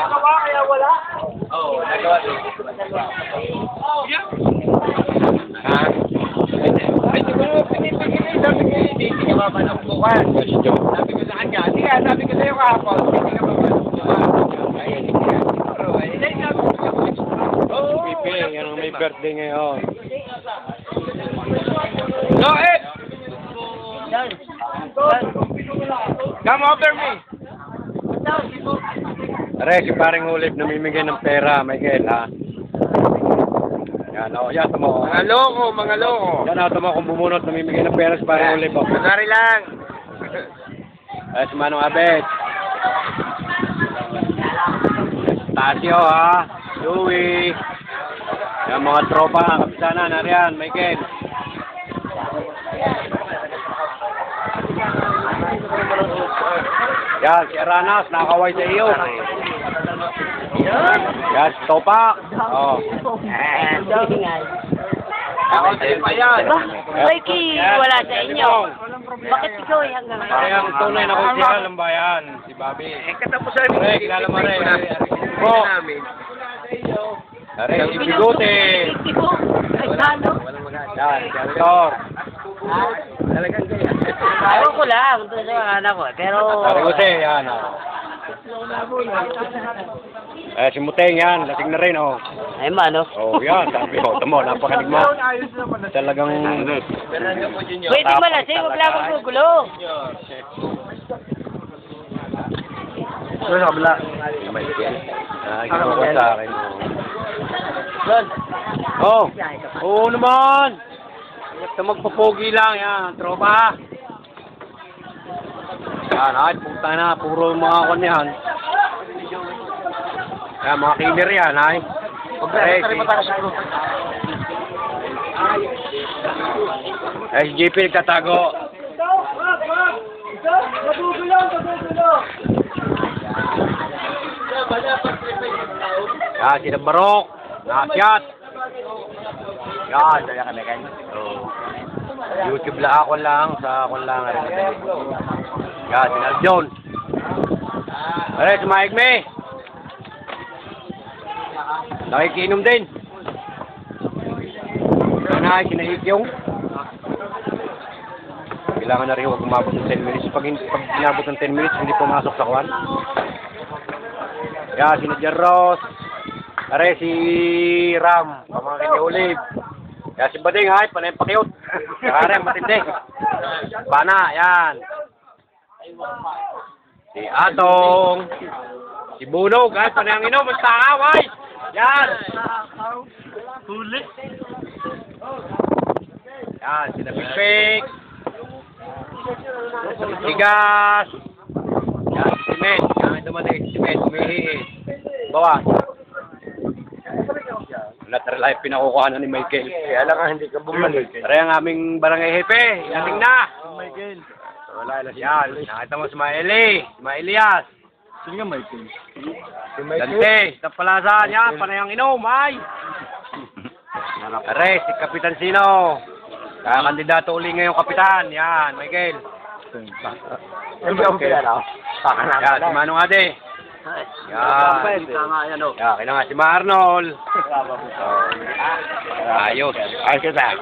nagawa, kaya wala. Oo, nagawa din. Ha? Ay, siguro pinipigil sabi ko, hindi ka ba manumbukan? Sabi ko sa kanya, hindi ka, sabi ko sa'yo kahapon, hindi ka ba manumbukan? Ayun, hindi ka. Pipi, yan ang may birthday ngayon. Go ahead! Come over me! Are, si paring Hulib namimigay ng pera, Michael, ha? Yan, o, yan, tamo. Mga loko. Yan, o, tamo, kung bumunot, namimigay ng pera si paring Hulib, o. Sorry lang. Ay, si Manong Abet. Tasio, ha? Louie. Yan, mga tropa, kapisana, nariyan, Michael. Yan, si Aranas, nakakaway sa iyo. Yan, si Topak. Oh. Ako din pa yan. Mikey, wala sa inyo. Bakit ikaw ay hanggang Ay, ang tunay na konsihal ng bayan, si Bobby. Katapusan Re, kilala mo rin. Bro. Are, si Bigote. Ay, ano? Yan, si Altor. Ewan ko lang, ito sa anak ko. Pero... Pare Jose, yan. Si Muteng, yan. Lasing na rin, oh. Ay, mano. Oh, yan. Sabi ko, tamo, napakalig mo. Talagang... Pwede malasing, huwag lang akong gugulo. Ito sa kabila. Ikaw ko sa akin. Oh, oo naman. Basta magpapogi lang, yan. Tropa. Yan, ay, puta na. Puro mga kon yan. Yan, mga killer yan, ay. Si JP nagtatago. Yan, sila Barok. Nakasyat. Yan, dala kami kayo. YouTube lang ako lang, sa ako lang. Yan, sila John. Alright, sumayag me. Nakikinom din. Nanay, kinahikyong. Kailangan na rin huwag umabot ng 10 minutes. Pag inabot ng 10 minutes, hindi pumasok sa kwan. Yan, si Nadia Ross. Are, si Ram. Pamangkin ni Olive. Yan, si Bading, hay, panay pakiot. Are, matindi. Bana, yan. Si Atong. Si Bunog, hay, panay ang inom. Basta away. Yan. Huli. Yan, si Napipik. Si Gas. Yan, si Med. Yan, dumating. Si Med, umihi. Bawa. Lateral ay pinakukuha na ni Michael. Kaya lang hindi ka bumalik. Tara ang aming barangay hepe. Yating na. Michael. Wala na siya. Nakita mo si Maeli. Si Maelias. Sino nga Michael? Dante. Sa palasan. Yan. Panayang inom. Ay. Are, si Kapitan Sino. Kandidato uli ngayong kapitan. Yan, Michael. Yan, si Manong Ade. Yan. Yan, kailangan si Ma Arnold. Ayos. Ayos ka.